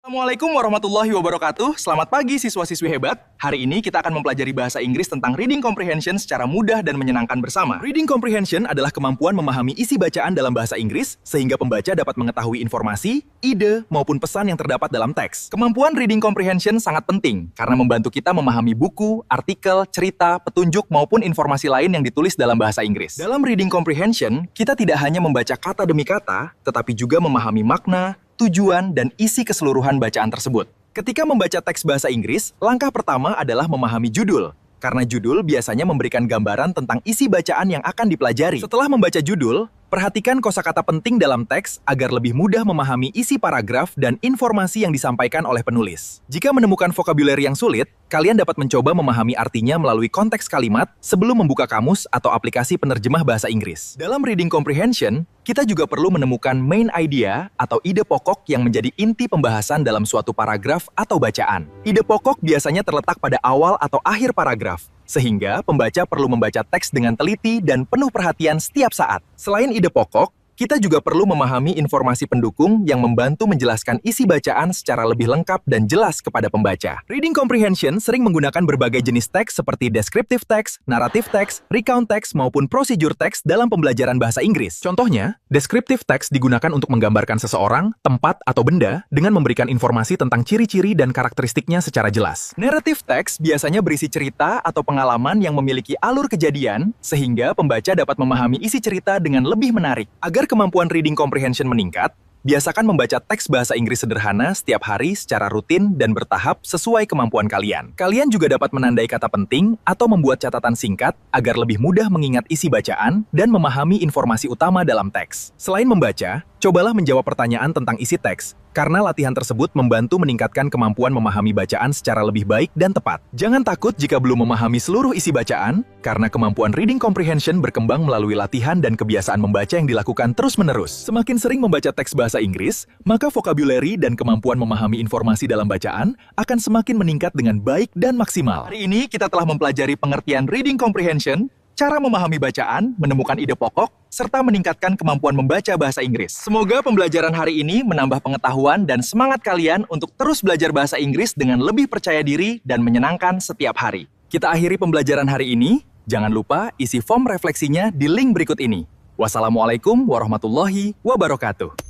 Assalamualaikum warahmatullahi wabarakatuh. Selamat pagi siswa-siswi hebat. Hari ini kita akan mempelajari bahasa Inggris tentang reading comprehension secara mudah dan menyenangkan bersama. Reading comprehension adalah kemampuan memahami isi bacaan dalam bahasa Inggris sehingga pembaca dapat mengetahui informasi, ide, maupun pesan yang terdapat dalam teks. Kemampuan reading comprehension sangat penting karena membantu kita memahami buku, artikel, cerita, petunjuk, maupun informasi lain yang ditulis dalam bahasa Inggris. Dalam reading comprehension, kita tidak hanya membaca kata demi kata, tetapi juga memahami makna, tujuan, dan isi keseluruhan bacaan tersebut. Ketika membaca teks bahasa Inggris, langkah pertama adalah memahami judul. Karena judul biasanya memberikan gambaran tentang isi bacaan yang akan dipelajari. Setelah membaca judul, perhatikan kosakata penting dalam teks agar lebih mudah memahami isi paragraf dan informasi yang disampaikan oleh penulis. Jika menemukan vocabulary yang sulit, kalian dapat mencoba memahami artinya melalui konteks kalimat sebelum membuka kamus atau aplikasi penerjemah bahasa Inggris. Dalam reading comprehension, kita juga perlu menemukan main idea atau ide pokok yang menjadi inti pembahasan dalam suatu paragraf atau bacaan. Ide pokok biasanya terletak pada awal atau akhir paragraf, sehingga pembaca perlu membaca teks dengan teliti dan penuh perhatian setiap saat. Selain ide pokok, kita juga perlu memahami informasi pendukung yang membantu menjelaskan isi bacaan secara lebih lengkap dan jelas kepada pembaca. Reading comprehension sering menggunakan berbagai jenis teks seperti descriptive text, narrative text, recount text, maupun procedure text dalam pembelajaran bahasa Inggris. Contohnya, descriptive text digunakan untuk menggambarkan seseorang, tempat, atau benda dengan memberikan informasi tentang ciri-ciri dan karakteristiknya secara jelas. Narrative text biasanya berisi cerita atau pengalaman yang memiliki alur kejadian, sehingga pembaca dapat memahami isi cerita dengan lebih menarik. Agar kemampuan reading comprehension meningkat, biasakan membaca teks bahasa Inggris sederhana setiap hari secara rutin dan bertahap sesuai kemampuan kalian. Kalian juga dapat menandai kata penting atau membuat catatan singkat agar lebih mudah mengingat isi bacaan dan memahami informasi utama dalam teks. Selain membaca, cobalah menjawab pertanyaan tentang isi teks, karena latihan tersebut membantu meningkatkan kemampuan memahami bacaan secara lebih baik dan tepat. Jangan takut jika belum memahami seluruh isi bacaan, karena kemampuan reading comprehension berkembang melalui latihan dan kebiasaan membaca yang dilakukan terus-menerus. Semakin sering membaca teks bahasa Inggris, maka vocabulary dan kemampuan memahami informasi dalam bacaan akan semakin meningkat dengan baik dan maksimal. Hari ini kita telah mempelajari pengertian reading comprehension, cara memahami bacaan, menemukan ide pokok, serta meningkatkan kemampuan membaca bahasa Inggris. Semoga pembelajaran hari ini menambah pengetahuan dan semangat kalian untuk terus belajar bahasa Inggris dengan lebih percaya diri dan menyenangkan setiap hari. Kita akhiri pembelajaran hari ini. Jangan lupa isi form refleksinya di link berikut ini. Wassalamualaikum warahmatullahi wabarakatuh.